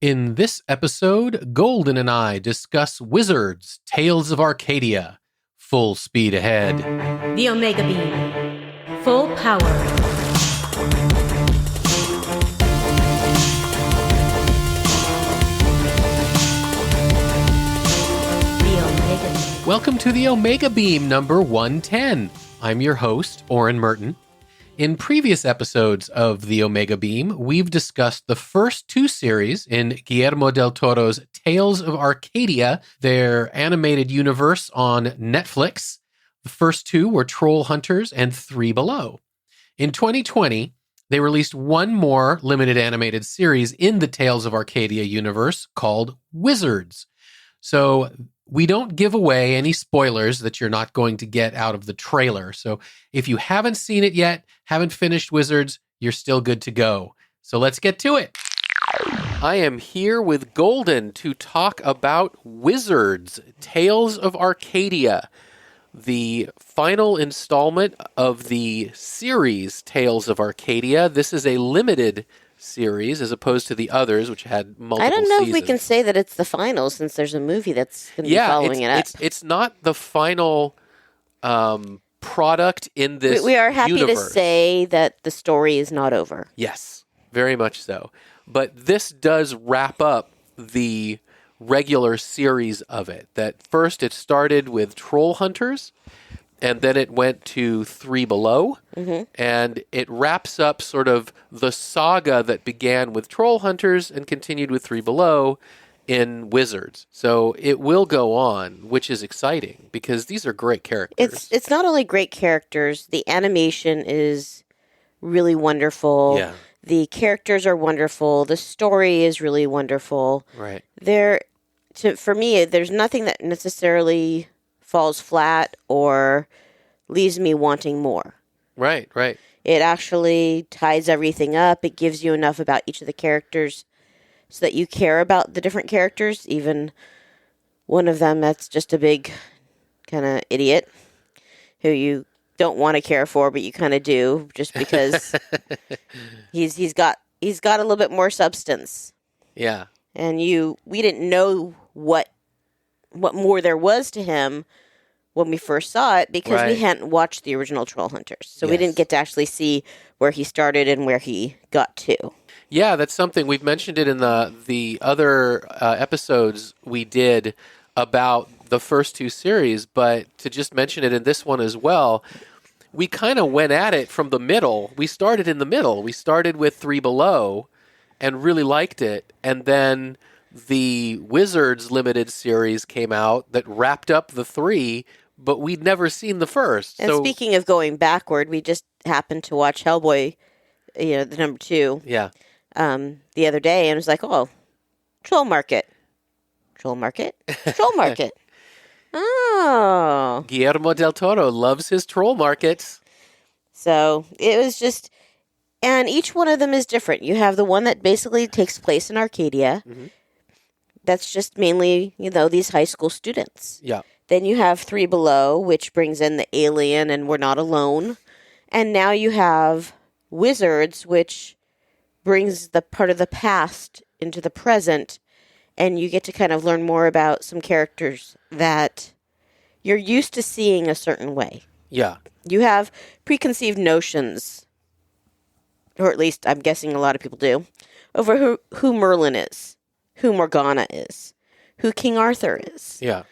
In this episode, Golden and I discuss Wizards, Tales of Arcadia. Full speed ahead. The Omega Beam. Full power. The Omega Beam. Welcome to the Omega Beam number 110. I'm your host, Oren Merton. In previous episodes of the Omega Beam, we've discussed the first two series in Guillermo Del Toro's Tales of Arcadia, their animated universe on Netflix. The first two were Troll Hunters and Three Below. In 2020, they released one more limited animated series in the Tales of Arcadia universe called Wizards. So we don't give away any spoilers that you're not going to get out of the trailer. So if you haven't seen it yet, haven't finished Wizards, you're still good to go. So let's get to it. I am here with Golden to talk about Wizards, Tales of Arcadia, the final installment of the series Tales of Arcadia. This is a limited series as opposed to the others, which had multiple I don't know seasons. if we can say that it's the final since there's a movie that's going to be following it up. It's not the final product in this We are happy universe. to say that the story is not over. Yes, very much so. But this does wrap up the regular series of it. That first it started with Troll Hunters, and then it went to Three Below, and it wraps up sort of the saga that began with Troll Hunters and continued with Three Below in Wizards. So it will go on, which is exciting because these are great characters. It's not only great characters, the animation is really wonderful. Yeah. The characters are wonderful. The story is really wonderful. Right. For me, there's nothing that necessarily falls flat or leaves me wanting more. Right. It actually ties everything up. It gives you enough about each of the characters so that you care about the different characters, even one of them that's just a big kind of idiot who you don't want to care for, but you kind of do just because he's got a little bit more substance. Yeah. And we didn't know what more there was to him when we first saw it because we hadn't watched the original Troll Hunters. So we didn't get to actually see where he started and where he got to. Yeah, that's something. We've mentioned it in the other episodes we did about the first two series, but to just mention it in this one as well, we kind of went at it from the middle. We started in the middle. We started with Three Below and really liked it, and then the Wizards limited series came out that wrapped up the three, but we'd never seen the first. And speaking of going backward, we just happened to watch Hellboy, the number 2, the other day, and it was like, oh, Troll Market. Oh. Guillermo Del Toro loves his troll markets. So it was just, and each one of them is different. You have the one that basically takes place in Arcadia. Mm-hmm. That's just mainly, these high school students. Yeah. Then you have Three Below, which brings in the alien and We're Not Alone. And now you have Wizards, which brings the part of the past into the present. And you get to kind of learn more about some characters that you're used to seeing a certain way. Yeah. You have preconceived notions, or at least I'm guessing a lot of people do, over who Merlin is, who Morgana is, who King Arthur is. Yeah.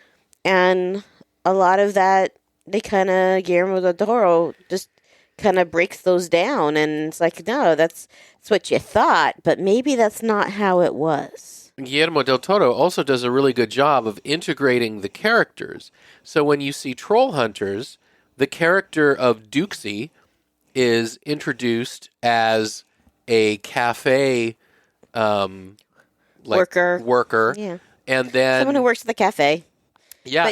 And a lot of that, Guillermo Del Toro just kind of breaks those down. And it's like, no, that's what you thought, but maybe that's not how it was. Guillermo Del Toro also does a really good job of integrating the characters. So when you see Troll Hunters, the character of Duxie is introduced as a cafe worker. Yeah. And then someone who works at the cafe. Yeah.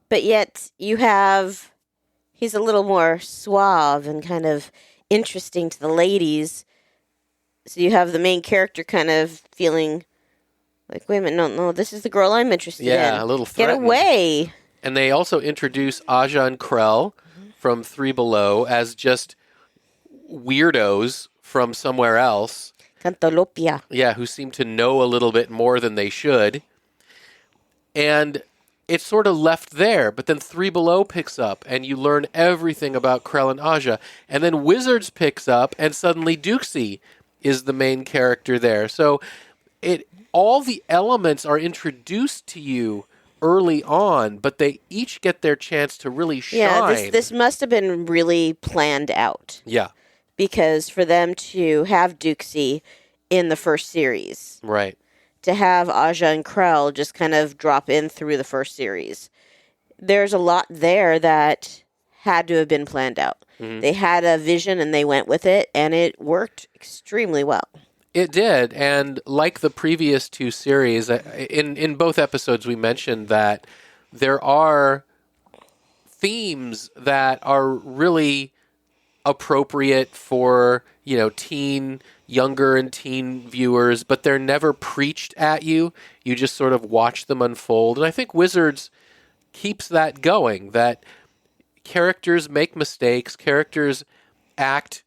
But yet he's a little more suave and kind of interesting to the ladies. So you have the main character kind of feeling like, wait a minute, no, this is the girl I'm interested in. Yeah, a little threatened. Get away. And they also introduce Aja Krell from Three Below as just weirdos from somewhere else. Cantolopia. Yeah, who seem to know a little bit more than they should. And it's sort of left there, but then Three Below picks up, and you learn everything about Krell and Aja. And then Wizards picks up, and suddenly Duxie is the main character there. So all the elements are introduced to you early on, but they each get their chance to really shine. Yeah, this must have been really planned out. Yeah. Because for them to have Duxie in the first series, Right. to have Aja and Krell just kind of drop in through the first series, there's a lot there that had to have been planned out. Mm-hmm. They had a vision and they went with it, and it worked extremely well. It did, and like the previous two series, in both episodes we mentioned that there are themes that are really appropriate for, younger and teen viewers, but they're never preached at you. You just sort of watch them unfold. And I think Wizards keeps that going, that characters make mistakes, characters act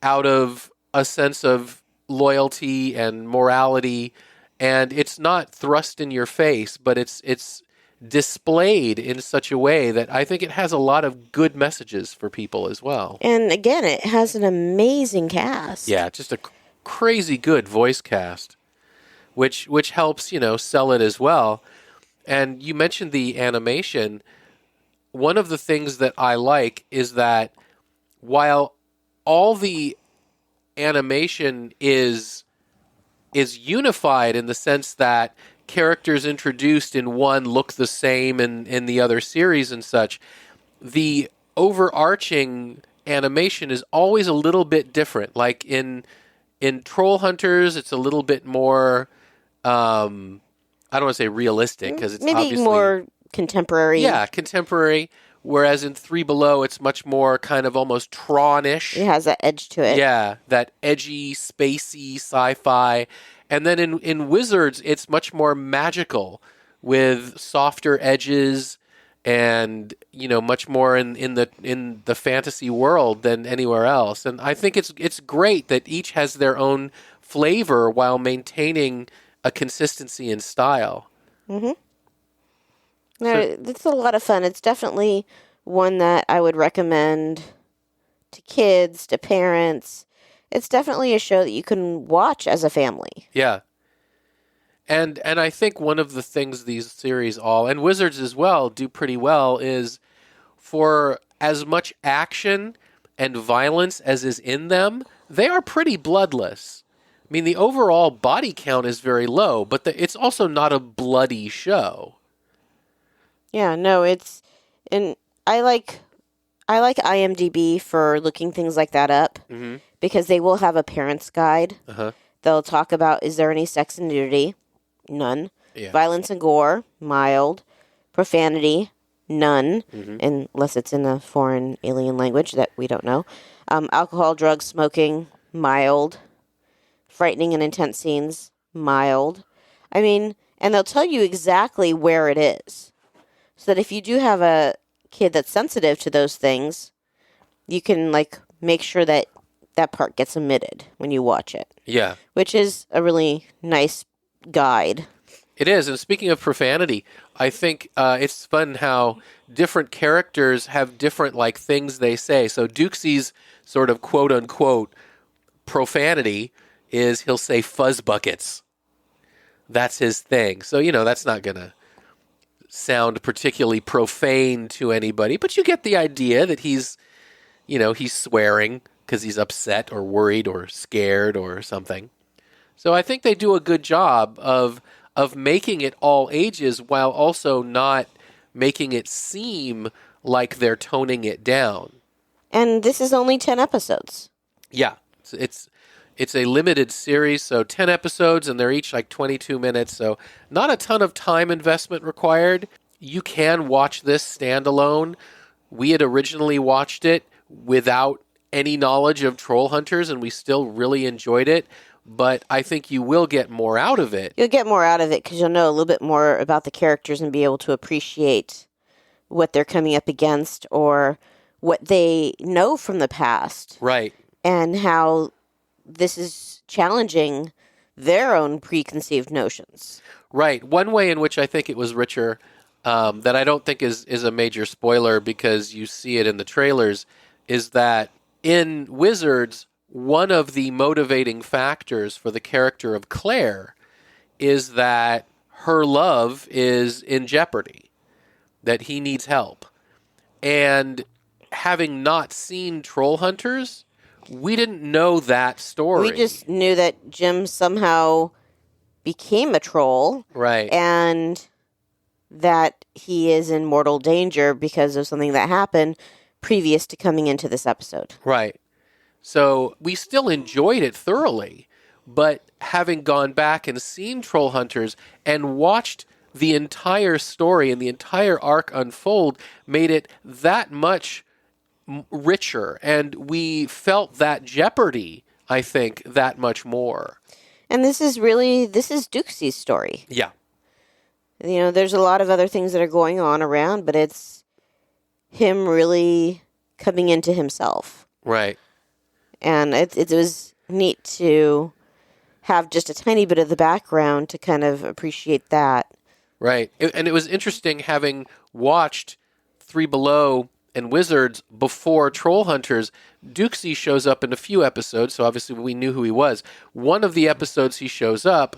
out of a sense of loyalty and morality, and it's not thrust in your face, but it's displayed in such a way that I think it has a lot of good messages for people as well. And again, it has an amazing cast. Yeah, just a crazy good voice cast, which helps, sell it as well. And you mentioned the animation. One of the things that I like is that while all the animation is unified in the sense that characters introduced in one look the same in the other series and such, the overarching animation is always a little bit different. Like in Troll Hunters, it's a little bit more, I don't want to say realistic, because it's maybe obviously more contemporary. Yeah, contemporary. Whereas in Three Below, it's much more kind of almost Tron-ish. It has that edge to it. Yeah, that edgy, spacey sci-fi. And then in Wizards, it's much more magical with softer edges and, much more in the fantasy world than anywhere else. And I think it's great that each has their own flavor while maintaining a consistency in style. Mm-hmm. No, it's a lot of fun. It's definitely one that I would recommend to kids, to parents. It's definitely a show that you can watch as a family. Yeah. And I think one of the things these series and Wizards as well, do pretty well is for as much action and violence as is in them, they are pretty bloodless. I mean, the overall body count is very low, but it's also not a bloody show. Yeah, no, and I like IMDb for looking things like that up, Mm-hmm. because they will have a parent's guide. Uh-huh. They'll talk about, is there any sex and nudity? None. Yeah. Violence and gore, mild. Profanity, none, Mm-hmm. unless it's in a foreign alien language that we don't know. Alcohol, drugs, smoking, mild. Frightening and intense scenes, mild. I mean, and they'll tell you exactly where it is. So that if you do have a kid that's sensitive to those things, you can make sure that that part gets omitted when you watch it. Yeah. Which is a really nice guide. It is. And speaking of profanity, I think it's fun how different characters have different things they say. So Duxie's sort of quote unquote profanity is he'll say fuzz buckets. That's his thing. So, that's not going to sound particularly profane to anybody, but you get the idea that he's swearing because he's upset or worried or scared or something. So I think they do a good job of making it all ages while also not making it seem like they're toning it down. And this is only 10 episodes. Yeah. It's a limited series, so 10 episodes, and they're each 22 minutes, so not a ton of time investment required. You can watch this standalone. We had originally watched it without any knowledge of Troll Hunters, and we still really enjoyed it, but I think you will get more out of it. You'll get more out of it because you'll know a little bit more about the characters and be able to appreciate what they're coming up against or what they know from the past. Right. And how this is challenging their own preconceived notions. Right. One way in which I think it was richer, that I don't think is a major spoiler because you see it in the trailers, is that in Wizards, one of the motivating factors for the character of Claire is that her love is in jeopardy, that he needs help. And having not seen Troll Hunters, we didn't know that story. We just knew that Jim somehow became a troll. Right. And that he is in mortal danger because of something that happened previous to coming into this episode. Right. So we still enjoyed it thoroughly, but having gone back and seen Troll Hunters and watched the entire story and the entire arc unfold made it that much richer, and we felt that jeopardy, I think, that much more. And this is Duxie's story. Yeah. You know, there's a lot of other things that are going on around, but it's him really coming into himself. Right. And it was neat to have just a tiny bit of the background to kind of appreciate that. Right. And it was interesting having watched Three Below and Wizards before Troll Hunters. Duxie shows up in a few episodes, so obviously we knew who he was. One of the episodes he shows up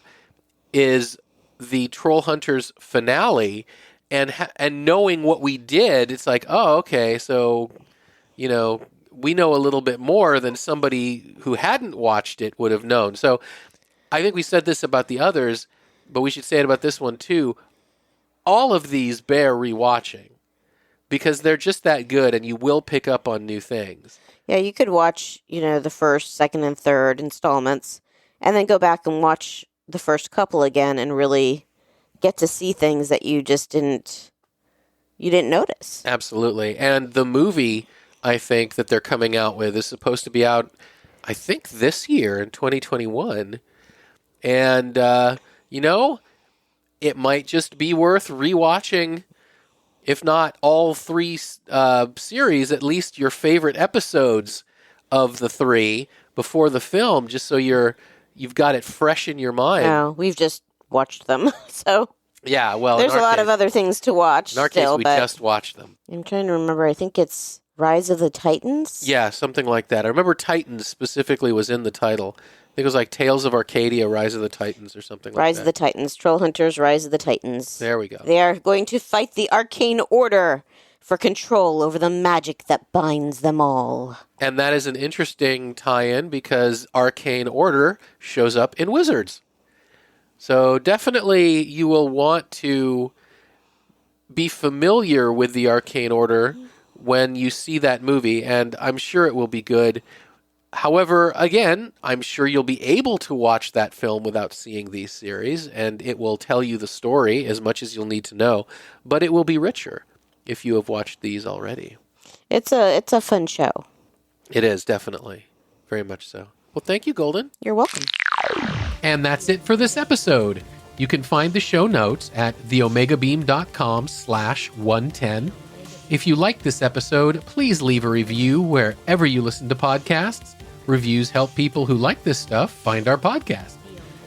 is the Troll Hunters finale, and knowing what we did, it's like, oh, okay, so, you know, we know a little bit more than somebody who hadn't watched it would have known. So I think we said this about the others, but we should say it about this one too. All of these bear rewatching because they're just that good, and you will pick up on new things. Yeah, you could watch, you know, the first, second, and third installments, and then go back and watch the first couple again and really get to see things that you just didn't notice. Absolutely. And the movie, I think, that they're coming out with is supposed to be out, I think, this year in 2021. And, you know, it might just be worth rewatching, if not all three series, at least your favorite episodes of the three before the film, just so you've got it fresh in your mind. No, we've just watched them, so yeah. Well, there's a lot of other things to watch. In our case, we just watched them. I'm trying to remember. I think it's Rise of the Titans. Yeah, something like that. I remember Titans specifically was in the title. I think it was like Tales of Arcadia, Rise of the Titans, or something like that. Rise of the Titans, Troll Hunters, Rise of the Titans. There we go. They are going to fight the Arcane Order for control over the magic that binds them all. And that is an interesting tie-in because Arcane Order shows up in Wizards. So definitely you will want to be familiar with the Arcane Order when you see that movie, and I'm sure it will be good. However, again, I'm sure you'll be able to watch that film without seeing these series, and it will tell you the story as much as you'll need to know, but it will be richer if you have watched these already. It's a fun show. It is, definitely. Very much so. Well, thank you, Golden. You're welcome. And that's it for this episode. You can find the show notes at theomegabeam.com/110. If you liked this episode, please leave a review wherever you listen to podcasts. Reviews help people who like this stuff find our podcast.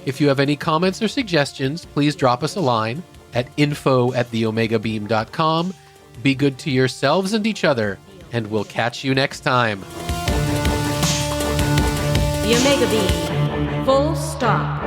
If you have any comments or suggestions, please drop us a line at info@theomegabeam.com. Be good to yourselves and each other, and we'll catch you next time. The Omega Beam. Full stop.